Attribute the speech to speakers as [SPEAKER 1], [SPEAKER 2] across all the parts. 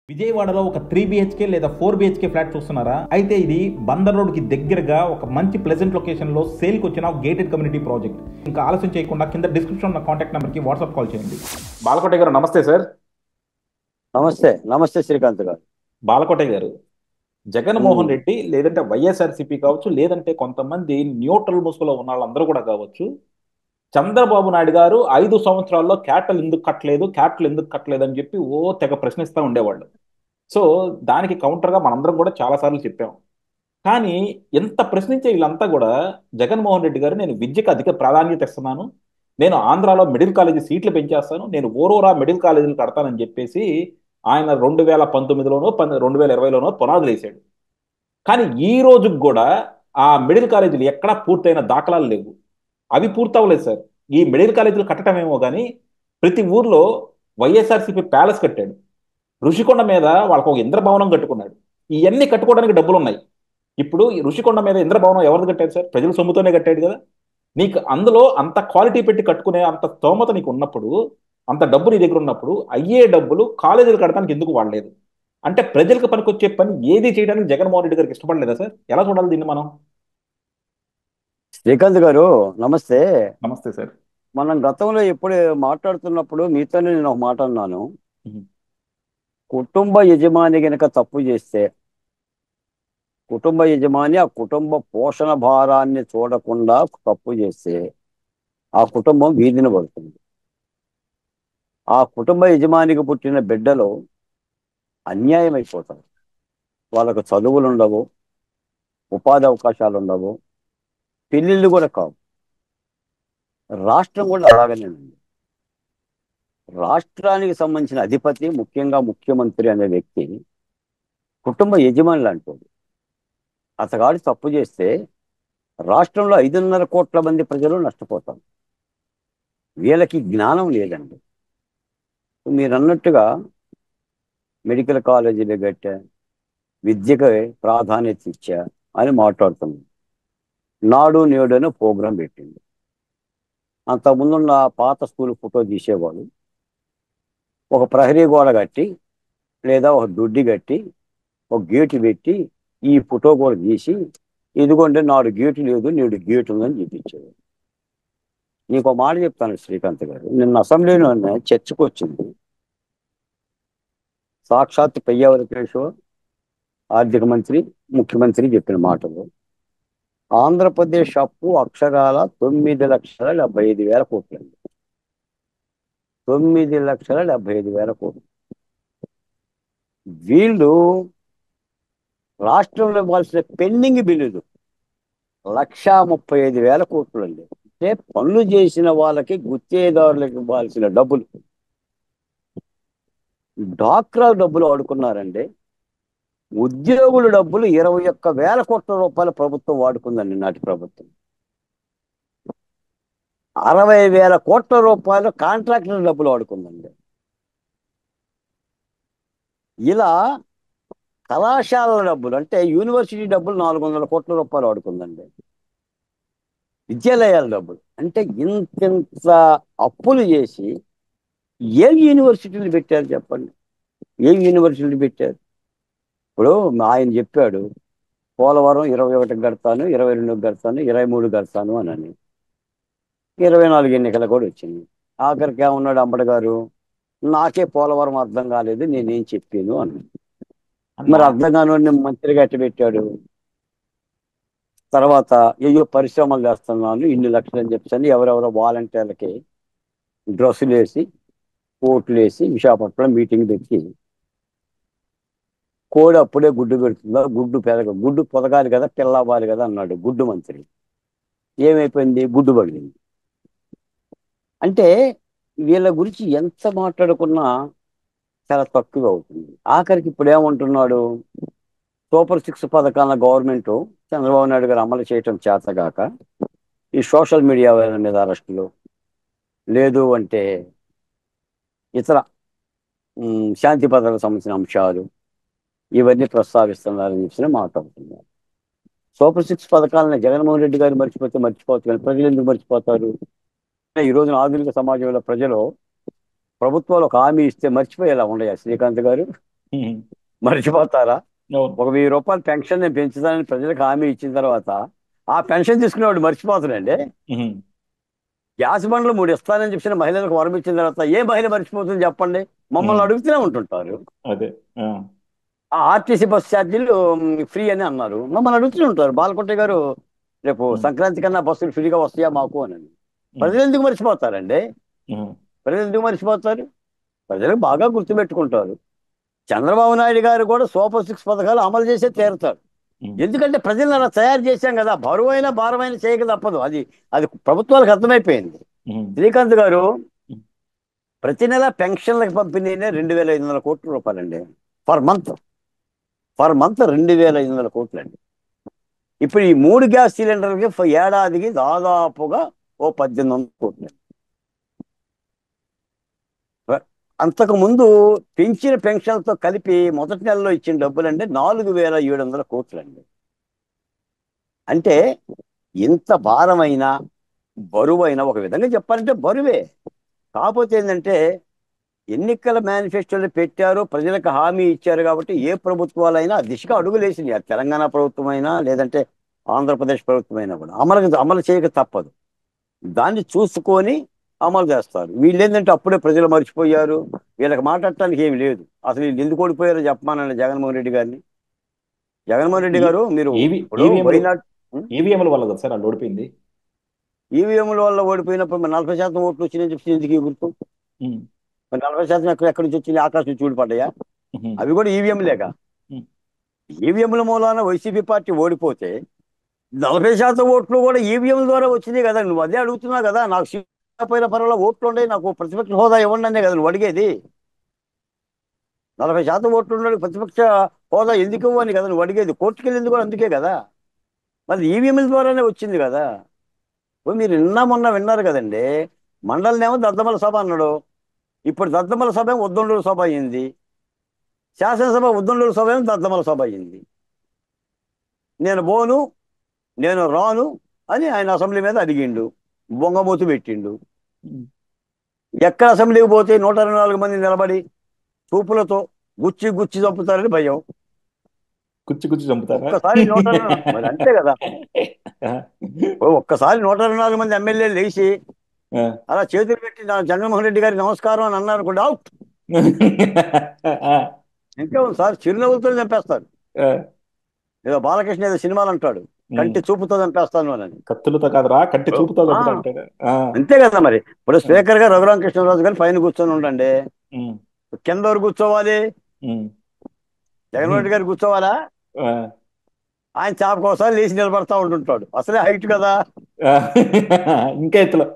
[SPEAKER 1] విజయవాడలో ఒక 3 BHK లేదా 4 BHK ఫ్లాట్ చూస్తున్నారా? అయితే ఇది బందర్ రోడ్ కి దగ్గరగా ఒక మంచి ప్లెజెంట్ లొకేషన్ లో సేల్ కి వచ్చిన గేటెడ్ కమ్యూనిటీ ప్రాజెక్ట్. ఇంకా ఆలస్యం చేయకుండా కింద డిస్క్రిప్షన్ ఉన్న కాంటాక్ట్ నెంబర్ కి వాట్సాప్ కాల్ చేయండి. బాలకోట గారు నమస్తే సార్.
[SPEAKER 2] నమస్తే నమస్తే శ్రీకాంత్ గారు.
[SPEAKER 1] బాలకోట గారు,
[SPEAKER 2] ఉమ్,
[SPEAKER 1] జగన్మోహన్ రెడ్డి లేదంటే వైఎస్ఆర్సీపీ కావచ్చు, లేదంటే కొంతమంది న్యూట్రల్ ముసుగులో ఉన్న వాళ్ళందరూ కూడా కావచ్చు, చంద్రబాబు నాయుడు గారు 5 సంవత్సరాల్లో క్యాపిటల్ ఎందుకు కట్టలేదు అని చెప్పి ఓ తెగ ప్రశ్నిస్తూ ఉండేవాళ్ళు. సో దానికి కౌంటర్గా మనందరం కూడా చాలాసార్లు చెప్పాం. కానీ ఎంత ప్రశ్నించే వీళ్ళంతా కూడా జగన్మోహన్ రెడ్డి గారు, నేను విద్యకు అధిక ప్రాధాన్యత ఇస్తున్నాను, నేను ఆంధ్రాలో మెడికల్ కాలేజీ సీట్లు పెంచేస్తాను, నేను ఓరోరా మెడికల్ కాలేజీలు కడతానని చెప్పేసి ఆయన 2019లోనో 2020లోనో పునాదులు వేశాడు. కానీ ఈ రోజుకి కూడా ఆ మెడికల్ కాలేజీలు ఎక్కడా పూర్తయిన దాఖలాలు లేవు. అవి పూర్తవలేదు సార్. ఈ మెడికల్ కాలేజీలు కట్టడమేమో కానీ ప్రతి ఊర్లో వైఎస్ఆర్సీపీ ప్యాలెస్ కట్టాడు, ఋషికొండ మీద వాళ్ళకు ఒక ఇంద్రభవనం కట్టుకున్నాడు. ఇవన్నీ కట్టుకోవడానికి డబ్బులు ఉన్నాయి. ఇప్పుడు ఈ ఋషికొండ మీద ఇంద్రభవనం ఎవరిది కట్టాడు సార్? ప్రజల సొమ్ముతోనే కట్టాడు కదా. నీకు అందులో అంత క్వాలిటీ పెట్టి కట్టుకునే అంత స్తోమత నీకు ఉన్నప్పుడు, అంత డబ్బు నీ దగ్గర ఉన్నప్పుడు, అయ్యే డబ్బులు కాలేజీలు కట్టడానికి ఎందుకు వాడలేదు? అంటే ప్రజలకు పనికొచ్చే పని ఏది చేయడానికి జగన్మోహన్ రెడ్డి గారికి ఇష్టపడలేదా సార్? ఎలా చూడాలి దీన్ని మనం?
[SPEAKER 2] శ్రీకాంత్ గారు, నమస్తే.
[SPEAKER 1] నమస్తే సార్.
[SPEAKER 2] మనం గతంలో ఎప్పుడు మాట్లాడుతున్నప్పుడు మీతోనే నేను ఒక మాట అన్నాను.
[SPEAKER 1] ఉమ్.
[SPEAKER 2] కుటుంబ యజమాని గనక తప్పు చేస్తే, కుటుంబ యజమాని ఆ కుటుంబ పోషణ భారాన్ని చూడకుండా తప్పు చేస్తే ఆ కుటుంబం వీధిన పడుతుంది. ఆ కుటుంబ యజమానికి పుట్టిన బిడ్డలు అన్యాయం అయిపోతారు. వాళ్ళకు చదువులు ఉండవు, ఉపాధి అవకాశాలు ఉండవు, పెళ్ళిళ్ళు కూడా కావు. రాష్ట్రం కూడా అలాగనే ఉంది. రాష్ట్రానికి సంబంధించిన అధిపతి, ముఖ్యంగా ముఖ్యమంత్రి అనే వ్యక్తి కుటుంబ యజమాని లాంటి. అతగాడు తప్పు చేస్తే రాష్ట్రంలో 5.5 కోట్ల మంది ప్రజలు నష్టపోతారు. వీళ్ళకి జ్ఞానం లేదండి. మీరు అన్నట్టుగా మెడికల్ కాలేజీలు కట్టా, విద్యకు ప్రాధాన్యత ఇచ్చా అని మాట్లాడుతున్నాం. నాడు నేడు అని ప్రోగ్రాం పెట్టింది. అంతకుముందున్న పాత స్కూల్ ఫోటో తీసేవాడు, ఒక ప్రహరీ గోడ కట్టి లేదా ఒక దొడ్డి కట్టి ఒక గేటు పెట్టి ఈ ఫోటో కూడా తీసి, ఇదిగోండి నాడు గేటు లేదు నేడు గేటు ఉందని చూపించాడు. నీకు ఒక మాట చెప్తాను శ్రీకాంత్ గారు. నిన్న అసెంబ్లీలో చర్చకు వచ్చింది. సాక్షాత్ పెయ్య వెంకటేశ్వర ఆర్థిక మంత్రి, ముఖ్యమంత్రి చెప్పిన మాటలు. ఆంధ్రప్రదేశ్ అప్పు అక్షరాల 9,75,000 కోట్లు అండి. 9,75,000 కోట్లు. వీళ్ళు రాష్ట్రంలో ఇవ్వాల్సిన పెండింగ్ బిల్లులు 1,35,000 కోట్లు అండి. అంటే పనులు చేసిన వాళ్ళకి, గుత్తేదారులకు ఇవ్వాల్సిన డబ్బులు, డాక్రా డబ్బులు వాడుకున్నారండి. ఉద్యోగుల డబ్బులు 21,000 కోట్ల రూపాయలు ప్రభుత్వం వాడుకుందండి. నాటి ప్రభుత్వం 60,000 కోట్ల రూపాయలు కాంట్రాక్టర్ డబ్బులు వాడుకుందండి. ఇలా కళాశాలల డబ్బులు, అంటే యూనివర్సిటీ డబ్బులు 400 కోట్ల రూపాయలు వాడుకుందండి. విద్యాలయాల డబ్బులు అంటే ఇంత అప్పులు చేసి ఏం యూనివర్సిటీలు పెట్టారు చెప్పండి? ఏం యూనివర్సిటీలు పెట్టారు? ఇప్పుడు ఆయన చెప్పాడు, పోలవరం 21 కడతాను, 22 కడతాను, 23 కడతాను అని. 24 ఎన్నికలు కూడా వచ్చింది. ఆఖరికి ఏమన్నాడు అంబటి గారు? నాకే పోలవరం అర్థం కాలేదు, నేనేం చెప్పాను అన్నాడు. మరి
[SPEAKER 1] నా
[SPEAKER 2] అర్థం కాని మంత్రిగా ఎట్ట పెట్టాడు? తర్వాత ఏయో పరిశ్రమలు చేస్తున్నాను, ఇన్ని లక్షలు అని చెప్పాను. ఎవరెవరో వాలంటీర్లకి డ్రెస్సులు వేసి, కోట్లు వేసి విశాఖపట్నం మీటింగ్ పెట్టి, కోడి అప్పుడే గుడ్డు పెడుతుందా, గుడ్డు పొదగాలి కదా, పిల్లవాలి కదా అన్నాడు గుడ్డు మంత్రి. ఏమైపోయింది? గుడ్డు పడింది. అంటే వీళ్ళ గురించి ఎంత మాట్లాడుకున్నా చాలా తక్కువ అవుతుంది. ఆఖరికి ఇప్పుడు ఏమంటున్నాడు? సూపర్ 6 పథకాలను గవర్నమెంట్ చంద్రబాబు నాయుడు గారు అమలు చేయటం చేతగాక ఈ సోషల్ మీడియా మీద అరెస్టులు, లేదు అంటే ఇతర శాంతి భద్రతలకు సంబంధించిన అంశాలు, ఇవన్నీ ప్రస్తావిస్తున్నారని చెప్పి మాట్లాడుతున్నారు. సూపర్ 6 పథకాలను జగన్మోహన్ రెడ్డి గారు మర్చిపోతే మర్చిపోవచ్చు, కానీ ప్రజలు ఎందుకు మర్చిపోతారు? ఈ రోజున ఆధునిక సమాజంలో ప్రజలు ప్రభుత్వాలు ఒక హామీ ఇస్తే మర్చిపోయేలా ఉండయా శ్రీకాంత్ గారు?
[SPEAKER 1] ఉమ్.
[SPEAKER 2] మర్చిపోతారా?
[SPEAKER 1] అవును.
[SPEAKER 2] ఒక 1000 రూపాయలు పెన్షన్ నేను పెంచుతానని ప్రజలకు హామీ ఇచ్చిన తర్వాత ఆ పెన్షన్ తీసుకునేవాడు మర్చిపోతాడండి.
[SPEAKER 1] ఉమ్.
[SPEAKER 2] గ్యాస్ బండ్లు 3 ఇస్తానని చెప్పిన మహిళలకు వరం ఇచ్చిన తర్వాత ఏ మహిళ మర్చిపోతుంది చెప్పండి? మమ్మల్ని
[SPEAKER 1] ఉమ్.
[SPEAKER 2] అడుగుతూనే ఉంటుంటారు.
[SPEAKER 1] అదే. ఆ.
[SPEAKER 2] ఆ ఆర్టీసీ బస్ ఛార్జీలు ఫ్రీ అని అన్నారు, మమ్మల్ని అడుగుతూనే ఉంటారు. బాలకోట గారు రేపు
[SPEAKER 1] ఉమ్.
[SPEAKER 2] సంక్రాంతి కన్నా బస్సులు ఫ్రీగా వస్తాయా మాకు అని.
[SPEAKER 1] ఉమ్.
[SPEAKER 2] ప్రజలు ఎందుకు మర్చిపోతారండి?
[SPEAKER 1] ఉమ్.
[SPEAKER 2] ప్రజలు ఎందుకు మర్చిపోతారు? ప్రజలు బాగా గుర్తుపెట్టుకుంటారు. చంద్రబాబు నాయుడు గారు కూడా సూపర్ సిక్స్ పథకాలు అమలు చేసే తీరుతారు.
[SPEAKER 1] ఉమ్.
[SPEAKER 2] ఎందుకంటే ప్రజలను అలా తయారు చేశాం కదా. బరువైన భారమైన చేయక తప్పదు. అది అది ప్రభుత్వాలకు అర్థమైపోయింది.
[SPEAKER 1] ఉమ్.
[SPEAKER 2] శ్రీకాంత్ గారు,
[SPEAKER 1] ఉమ్.
[SPEAKER 2] ప్రతి నెల పెన్షన్లకు పంపిణీనే 2500 కోట్ల రూపాయలండి. Per month. Per month 2500 కోట్లండి. ఇప్పుడు ఈ 3 గ్యాస్ సిలిండర్లకి ఏడాదికి దాదాపుగా ఓ 1800 కోట్లు. అంతకు ముందు పెంచిన పెన్షన్లతో కలిపి మొదటి నెలలో ఇచ్చిన డబ్బులంటే 4700 కోట్లండి. అంటే ఇంత భారమైన, బరువైన, ఒక విధంగా చెప్పాలంటే బరువే. కాకపోతే ఏంటంటే ఎన్నికల మేనిఫెస్టోలో పెట్టారు, ప్రజలకు హామీ ఇచ్చారు కాబట్టి ఏ ప్రభుత్వాలైనా ఆ దిశగా అడుగులేసినాయి. అది తెలంగాణ ప్రభుత్వం అయినా లేదంటే ఆంధ్రప్రదేశ్ ప్రభుత్వం అయినా కూడా అమలు చేయక తప్పదు. దాన్ని చూసుకొని అమలు చేస్తారు. వీళ్ళు ఏంటంటే అప్పుడే ప్రజలు మర్చిపోయారు, వీళ్ళకి మాట్లాడటానికి ఏమి లేదు. అసలు వీళ్ళు ఎందుకు ఓడిపోయారో చెప్పమానండి జగన్మోహన్ రెడ్డి గారిని. జగన్మోహన్ రెడ్డి గారు, మీరు ఇప్పుడు
[SPEAKER 1] ఈవీఎంలు
[SPEAKER 2] వైనాట్
[SPEAKER 1] ఈవీఎంల వల్ల కదా సార్ వాళ్ళు ఓడిపోయింది.
[SPEAKER 2] ఈవీఎంల వల్ల ఓడిపోయినప్పుడు మరి 40% ఓట్లు వచ్చినాయని చెప్పి ఎందుకు గుర్తు?
[SPEAKER 1] ఉమ్.
[SPEAKER 2] మరి 40% ఎక్కడి నుంచి వచ్చింది? ఆకాశం నుంచి ఊడిపడ్డాయా?
[SPEAKER 1] ఉమ్.
[SPEAKER 2] అవి కూడా ఈవీఎంలేగా.
[SPEAKER 1] ఉమ్.
[SPEAKER 2] ఈవీఎంల మూలాన వైసీపీ పార్టీ ఓడిపోతే 40% ఓట్లు కూడా ఈవీఎంల ద్వారా వచ్చినాయి కదా. నువ్వు అదే అడుగుతున్నావు కదా. నాకు సీట్ పోయిన పర్వాలేదు, ఓట్లు ఉండే, నాకు ప్రతిపక్ష హోదా ఇవ్వండి అనే కదా నువ్వు అడిగేది. 40% ఓట్లు ఉన్నాడు, ప్రతిపక్ష హోదా ఎందుకు ఇవ్వని కదా నువ్వు అడిగేది. కోర్టుకు వెళ్ళింది కూడా అందుకే కదా. మరి ఈవీఎంల ద్వారానే వచ్చింది కదా. ఇప్పుడు మీరు మొన్న విన్నారు కదండి. మండలినేమో దద్దమల సభ అన్నాడు. ఇప్పుడు దద్దమల సభ ఏమో ఉద్దండూరు సభ అయింది. శాసనసభ ఉద్దండూరు సభ ఏమో దద్దమల సభ అయింది. నేను పోను, నేను రాను అని ఆయన అసెంబ్లీ మీద అడిగిండు, బొంగమూతి పెట్టిండు.
[SPEAKER 1] ఉమ్.
[SPEAKER 2] ఎక్కడ అసెంబ్లీకి పోతే 124 మంది నిలబడి చూపులతో గుచ్చి గుచ్చి చంపుతారని భయం.
[SPEAKER 1] కుచ్చి కుచ్చి చంపుతారా?
[SPEAKER 2] ఒక్కసారి మరి అంతే కదా. ఒక్కసారి 124 మంది ఎమ్మెల్యేలు లేచి
[SPEAKER 1] ఆ.
[SPEAKER 2] అలా చేతులు పెట్టి జగన్మోహన్ రెడ్డి గారికి నమస్కారం అని అన్నారు అనుకోండి, అవుట్.
[SPEAKER 1] ఆ.
[SPEAKER 2] ఇంకే ఉంది సార్, చిరునవ్వులతో చంపేస్తారు.
[SPEAKER 1] ఆ.
[SPEAKER 2] ఏదో బాలకృష్ణ ఏదో సినిమాలు అంటాడు,
[SPEAKER 1] ఉమ్.
[SPEAKER 2] కంటి చూపుతో చంపేస్తాను అని.
[SPEAKER 1] కత్తులతో కాదురా, కంటి చూపుతో
[SPEAKER 2] ఆ,
[SPEAKER 1] చంపుతా అంటాడు. ఆ.
[SPEAKER 2] అంతే కదా. మరి ఇప్పుడు
[SPEAKER 1] ఆ.
[SPEAKER 2] స్పీకర్ గా రఘురామకృష్ణరాజు గారు పైన కూర్చొని ఉండండి,
[SPEAKER 1] ఉమ్.
[SPEAKER 2] కింద ఎవరు కూర్చోవాలి?
[SPEAKER 1] ఉమ్.
[SPEAKER 2] జగన్మోహన్ రెడ్డి గారు కూర్చోవాలా?
[SPEAKER 1] ఆ.
[SPEAKER 2] ఆయన చాపకోసారి లేచి నిలబడతా ఉంటుంటాడు, అసలే హైట్ కదా.
[SPEAKER 1] ఆ. ఇంకా ఎత్తులో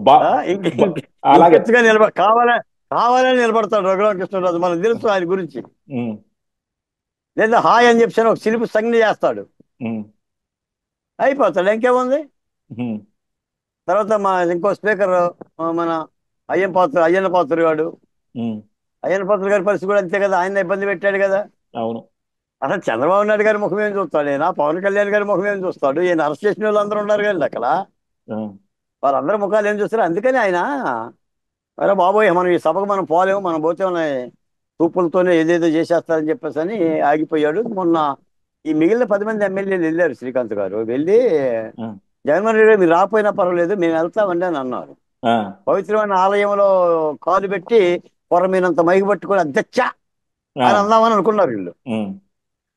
[SPEAKER 1] బా
[SPEAKER 2] ఆ, ఇంక
[SPEAKER 1] బా-
[SPEAKER 2] ఇంక
[SPEAKER 1] అలాగే.
[SPEAKER 2] ఇంకెత్తుగా కావాలని నిలబడతాడు రఘురామకృష్ణరాజు, మనకు తెలుసు ఆయన గురించి.
[SPEAKER 1] ఉమ్.
[SPEAKER 2] లేదా హాయ్ అని చెప్పి ఒక సిలుపు సంజ్ఞ చేస్తాడు,
[SPEAKER 1] ఉమ్.
[SPEAKER 2] అయిపోతాడు. ఇంకేముంది?
[SPEAKER 1] ఉమ్.
[SPEAKER 2] తర్వాత ఇంకో స్పీకర్ మన అయ్యన్న పాత్ర గాడు.
[SPEAKER 1] ఉమ్.
[SPEAKER 2] అయ్యన్న పాత్ర గారి పరిస్థితి కూడా అంతే కదా. ఆయన ఇబ్బంది పెట్టాడు కదా.
[SPEAKER 1] అవును.
[SPEAKER 2] అసలు చంద్రబాబు నాయుడు గారి ముఖం ఏం చూస్తాడు ఈయన? పవన్ కళ్యాణ్ గారి ముఖం ఏం చూస్తాడు ఈయన? అరెస్ట్ చేసిన వాళ్ళు అందరూ ఉన్నారు కదా అక్కడ,
[SPEAKER 1] ఆ.
[SPEAKER 2] వాళ్ళందరూ ముఖాలు ఏం చూస్తారు? అందుకని ఆయన, అరే బాబోయ్ మనం ఈ సభకు మనం పోలేము, మనం పోతే మన తూపులతోనే ఏదేదో చేసేస్తారని చెప్పేసి అని ఆగిపోయాడు. మొన్న ఈ మిగిలిన 10 మంది ఎమ్మెల్యేలు వెళ్ళారు, శ్రీకాంత్ గారు వెళ్ళి,
[SPEAKER 1] ఆ.
[SPEAKER 2] జగన్మోహన్ రెడ్డి గారు మీరు రాకపోయినా పర్వాలేదు మేము వెళ్తామండి అని అన్నారు.
[SPEAKER 1] ఆ.
[SPEAKER 2] పవిత్రమైన ఆలయంలో కాలు పెట్టి పొర మీనంత మైకి పట్టుకొని అధ్యక్ష
[SPEAKER 1] ఆ.
[SPEAKER 2] అని అందామని అనుకున్నారు వీళ్ళు.
[SPEAKER 1] ఉమ్.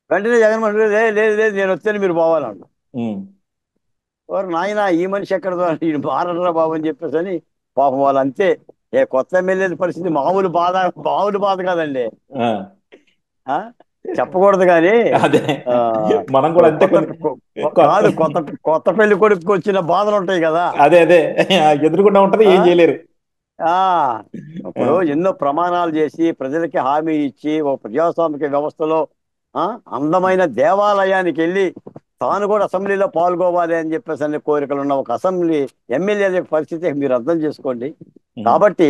[SPEAKER 2] వెంటనే జగన్మోహన్ రెడ్డి లేదు లేదు లేదు నేను వచ్చాను మీరు పోవాలన్నాడు.
[SPEAKER 1] ఉమ్.
[SPEAKER 2] వారు నాయన ఈ మనిషి ఎక్కడ ఈయన మారడరా బాబు అని చెప్పేసి అని పాపం వాళ్ళు అంతే. కొత్త ఎమ్మెల్యేల పరిస్థితి మామూలు బాధ కాదండి.
[SPEAKER 1] ఆ.
[SPEAKER 2] ఆ చెప్పకూడదు కానీ
[SPEAKER 1] అదే.
[SPEAKER 2] ఆ,
[SPEAKER 1] మనం కూడా అంతే
[SPEAKER 2] కొత్త
[SPEAKER 1] కొన్ని కొత్త.
[SPEAKER 2] కాదు, కొత్త కొత్త పెళ్లి కొడుకు వచ్చిన బాధలు ఉంటాయి కదా.
[SPEAKER 1] అదే అదే. ఎదురుకుండా ఉంటది,
[SPEAKER 2] ఆ
[SPEAKER 1] ఏం చేయలేరు.
[SPEAKER 2] ఆ
[SPEAKER 1] ఆ.
[SPEAKER 2] ఇప్పుడు ఎన్నో ప్రమాణాలు చేసి ప్రజలకి హామీ ఇచ్చి ఒక ప్రజాస్వామిక వ్యవస్థలో ఆ అందమైన దేవాలయానికి వెళ్ళి తాను కూడా అసెంబ్లీలో పాల్గొవాలి అని చెప్పేసి అనే కోరికలు ఉన్న ఒక అసెంబ్లీ ఎమ్మెల్యేల పరిస్థితి మీరు అర్థం చేసుకోండి.
[SPEAKER 1] ఉమ్.
[SPEAKER 2] కాబట్టి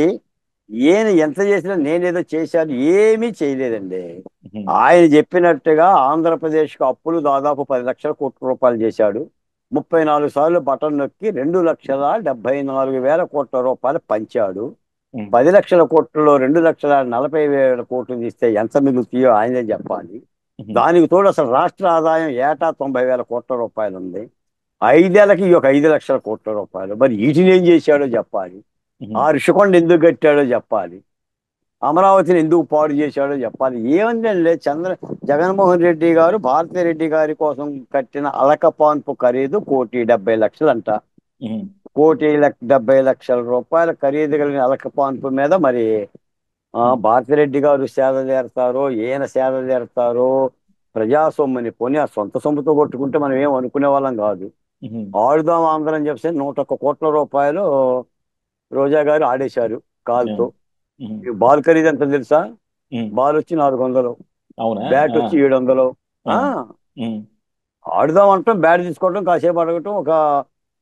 [SPEAKER 2] ఈయన ఎంత చేసినా నేనేదో చేశాను, ఏమీ చేయలేదండి.
[SPEAKER 1] ఉమ్.
[SPEAKER 2] ఆయన చెప్పినట్టుగా ఆంధ్రప్రదేశ్కు అప్పులు దాదాపు 10 లక్షల కోట్ల రూపాయలు చేశాడు. 34 సార్లు బటన్ నొక్కి 2,74,000 కోట్ల రూపాయలు పంచాడు.
[SPEAKER 1] ఉమ్,
[SPEAKER 2] 10 లక్షల కోట్లలో 2,40,000 కోట్లు తీస్తే ఎంత మిగులుతాయో ఆయనే చెప్పాలి.
[SPEAKER 1] ఉమ్,
[SPEAKER 2] దానికి తోడు అసలు రాష్ట్ర ఆదాయం ఏటా 90,000 కోట్ల రూపాయలు ఉంది. 5 ఏళ్ళకి ఈ ఒక 5 లక్షల కోట్ల రూపాయలు. మరి వీటిని ఏం చేశాడో చెప్పాలి. ఆ
[SPEAKER 1] ఉమ్,
[SPEAKER 2] ఋషికొండ ఎందుకు కట్టాడో చెప్పాలి. అమరావతిని ఎందుకు పాడు చేశాడో చెప్పాలి. ఏముందండి, జగన్మోహన్ రెడ్డి గారు భారతీ రెడ్డి గారి కోసం కట్టిన అలకపాన్పు ఖరీదు 1,70,00,000 అంట.
[SPEAKER 1] ఉమ్,
[SPEAKER 2] 1,70,00,000 రూపాయల ఖరీదు కలిగిన అలకపాన్పు మీద మరి
[SPEAKER 1] ఉమ్,
[SPEAKER 2] భారతిరెడ్డి గారు సేద తీరతారో, ఈయన సేద తీరతారో, ప్రజాసొమ్ముని పోనీ ఆ సొంత సొమ్ముతో కొట్టుకుంటే మనం ఏం అనుకునే వాళ్ళం కాదు.
[SPEAKER 1] ఉమ్,
[SPEAKER 2] ఆడుదాం ఆంధ్రం చెప్పి 101 కోట్ల రూపాయలు రోజా గారు ఆడేశారు కాల్తో.
[SPEAKER 1] ఉమ్, ఉమ్,
[SPEAKER 2] ఈ బాల్ ఖరీదు ఎంత తెలుసా?
[SPEAKER 1] ఉమ్.
[SPEAKER 2] బాల్ వచ్చి 400,
[SPEAKER 1] అవునా?
[SPEAKER 2] బ్యాట్
[SPEAKER 1] ఆ,
[SPEAKER 2] వచ్చి 700.
[SPEAKER 1] ఆ,
[SPEAKER 2] ఆ,
[SPEAKER 1] ఉమ్,
[SPEAKER 2] ఆడుదాం అంటాం, బ్యాట్ తీసుకోవటం, కాసేపు అడగటం, ఒక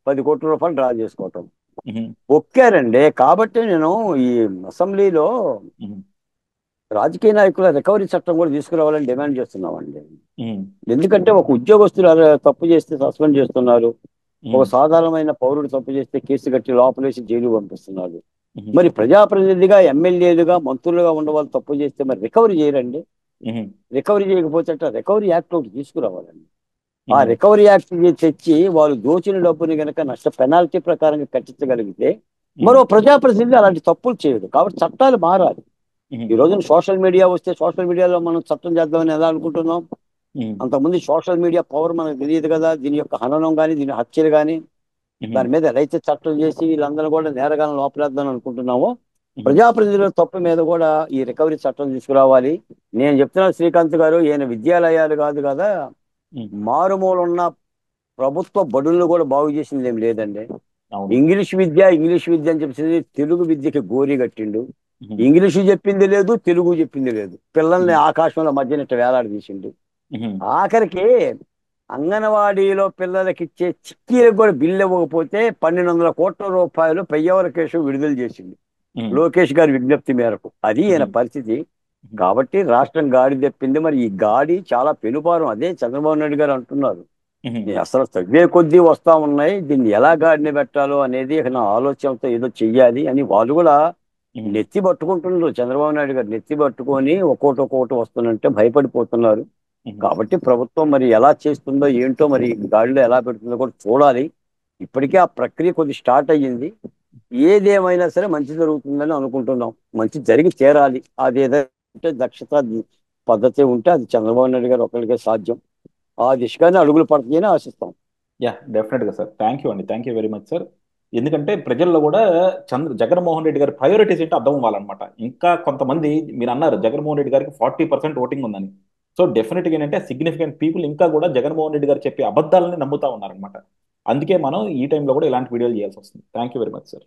[SPEAKER 2] 10 కోట్ల రూపాయలు డ్రా చేసుకోవటం.
[SPEAKER 1] ఉమ్,
[SPEAKER 2] ఒక్కారండి. కాబట్టి నేను ఈ అసెంబ్లీలో
[SPEAKER 1] ఉమ్,
[SPEAKER 2] రాజకీయ నాయకుల రికవరీ చట్టం కూడా తీసుకురావాలని డిమాండ్ చేస్తున్నామండి.
[SPEAKER 1] ఉమ్,
[SPEAKER 2] ఎందుకంటే ఒక ఉద్యోగస్తులు అలా తప్పు చేస్తే సస్పెండ్ చేస్తున్నారు. ఒక
[SPEAKER 1] ఉమ్,
[SPEAKER 2] సాధారణమైన పౌరుడు తప్పు చేస్తే కేసు కట్టి లోపలేసి జైలు పంపిస్తున్నారు.
[SPEAKER 1] ఉమ్,
[SPEAKER 2] మరి ప్రజాప్రతినిధిగా, ఎమ్మెల్యేలుగా, మంత్రులుగా ఉన్న వాళ్ళు తప్పు చేస్తే మరి రికవరీ చేయరండి.
[SPEAKER 1] ఉమ్,
[SPEAKER 2] రికవరీ చేయకపోతే రికవరీ యాక్ట్ ఒకటి తీసుకురావాలండి. ఆ
[SPEAKER 1] ఉమ్,
[SPEAKER 2] రికవరీ యాక్ట్ తెచ్చి వాళ్ళు దోచిన డబ్బుని కనుక నష్ట పెనాల్టీ ప్రకారంగా కట్టించగలిగితే
[SPEAKER 1] ఉమ్,
[SPEAKER 2] మరో ప్రజాప్రతినిధి అలాంటి తప్పులు చేయడు. కాబట్టి చట్టాలు మారాలి.
[SPEAKER 1] ఉమ్,
[SPEAKER 2] ఈ రోజున సోషల్ మీడియా వస్తే సోషల్ మీడియాలో మనం చట్టం చేద్దామని ఎలా అనుకుంటున్నాం?
[SPEAKER 1] ఉమ్,
[SPEAKER 2] అంతకుముందు సోషల్ మీడియా పవర్ మనకు తెలియదు కదా. దీని యొక్క హననం కానీ, దీని హత్యలు కానీ,
[SPEAKER 1] ఉమ్,
[SPEAKER 2] దాని మీద ఎలా అయితే చట్టం చేసి వీళ్ళందరూ కూడా నేరగాలను లోపలేద్దాం అనుకుంటున్నామో,
[SPEAKER 1] ఉమ్,
[SPEAKER 2] ప్రజాప్రతినిధుల తప్పు మీద కూడా ఈ రికవరీ చట్టం తీసుకురావాలి. నేను చెప్తున్నా శ్రీకాంత్ గారు, ఈయన విద్యాలయాలు కాదు కదా,
[SPEAKER 1] ఉమ్.
[SPEAKER 2] మారుమూల ఉన్న ప్రభుత్వ బడులను కూడా బాగు చేసింది ఏం లేదండి.
[SPEAKER 1] అవును.
[SPEAKER 2] ఇంగ్లీష్ విద్య అని చెప్పేసి తెలుగు విద్యకి గోరి కట్టిండు.
[SPEAKER 1] ఉమ్,
[SPEAKER 2] ఇంగ్లీషు చెప్పింది లేదు, తెలుగు చెప్పింది లేదు. పిల్లల్ని
[SPEAKER 1] ఉమ్,
[SPEAKER 2] ఆకాశంలో మధ్యన ఇట్ట వేలాడదీసిండు.
[SPEAKER 1] ఉమ్,
[SPEAKER 2] ఆఖరికి అంగన్వాడీలో పిల్లలకి ఇచ్చే చిక్కీలకు కూడా బిల్లు ఇవ్వకపోతే 1,200 కోట్ల రూపాయలు పెయ్యవర కేసు విడుదల చేసింది
[SPEAKER 1] ఉమ్,
[SPEAKER 2] లోకేష్ గారి విజ్ఞప్తి మేరకు. అది ఈయన
[SPEAKER 1] ఉమ్,
[SPEAKER 2] పరిస్థితి.
[SPEAKER 1] ఉమ్,
[SPEAKER 2] కాబట్టి రాష్ట్రం గాడి తెప్పింది. మరి ఈ గాడి చాలా పెనుపారం. అదే చంద్రబాబు నాయుడు గారు అంటున్నారు,
[SPEAKER 1] ఉమ్,
[SPEAKER 2] అసలు తగ్గే కొద్దీ వస్తా ఉన్నాయి, దీన్ని ఎలా గాడిని పెట్టాలో అనేది ఇక నా ఆలోచనతో ఏదో చెయ్యాలి అని వాళ్ళు కూడా
[SPEAKER 1] ఉమ్,
[SPEAKER 2] నెత్తి పట్టుకుంటున్నారు. చంద్రబాబు నాయుడు గారు నెత్తి పట్టుకొని ఒక్కోటి వస్తున్నట్టే భయపడిపోతున్నారు.
[SPEAKER 1] ఉమ్,
[SPEAKER 2] కాబట్టి ప్రభుత్వం మరి ఎలా చేస్తుందో ఏంటో, మరి గాడిలో ఎలా పెడుతుందో కూడా చూడాలి. ఇప్పటికే ఆ ప్రక్రియ కొద్ది స్టార్ట్ అయ్యింది. ఏదేమైనా సరే మంచి జరుగుతుందని అనుకుంటున్నాం. మంచి జరిగి తీరాలి. అది ఏదంటే దక్షత, పద్ధతి ఉంటే అది చంద్రబాబు నాయుడు గారు ఒకరికే సాధ్యం. ఆ దిశగానే అడుగులు పడుతున్నాయని ఆశిస్తాం.
[SPEAKER 1] యా, డెఫినెట్గా సార్. థ్యాంక్ యూ అండి. Thank you very much sir. ఎందుకంటే ప్రజల్లో కూడా జగన్మోహన్ రెడ్డి గారి ప్రయారిటీస్ ఏంటో అర్థం అవ్వాలన్నమాట. ఇంకా కొంతమంది మీరు అన్నారు జగన్మోహన్ రెడ్డి గారికి 40% ఓటింగ్ ఉందని. సో డెఫినెట్గా ఏంటంటే సిగ్నిఫికెంట్ పీపుల్ ఇంకా కూడా జగన్మోహన్ రెడ్డి గారు చెప్పే అబద్ధాలని నమ్ముతా ఉన్నారనమాట. అందుకే మనం ఈ టైంలో కూడా ఇలాంటి వీడియోలు చేయాల్సి వస్తుంది. Thank you very much sir.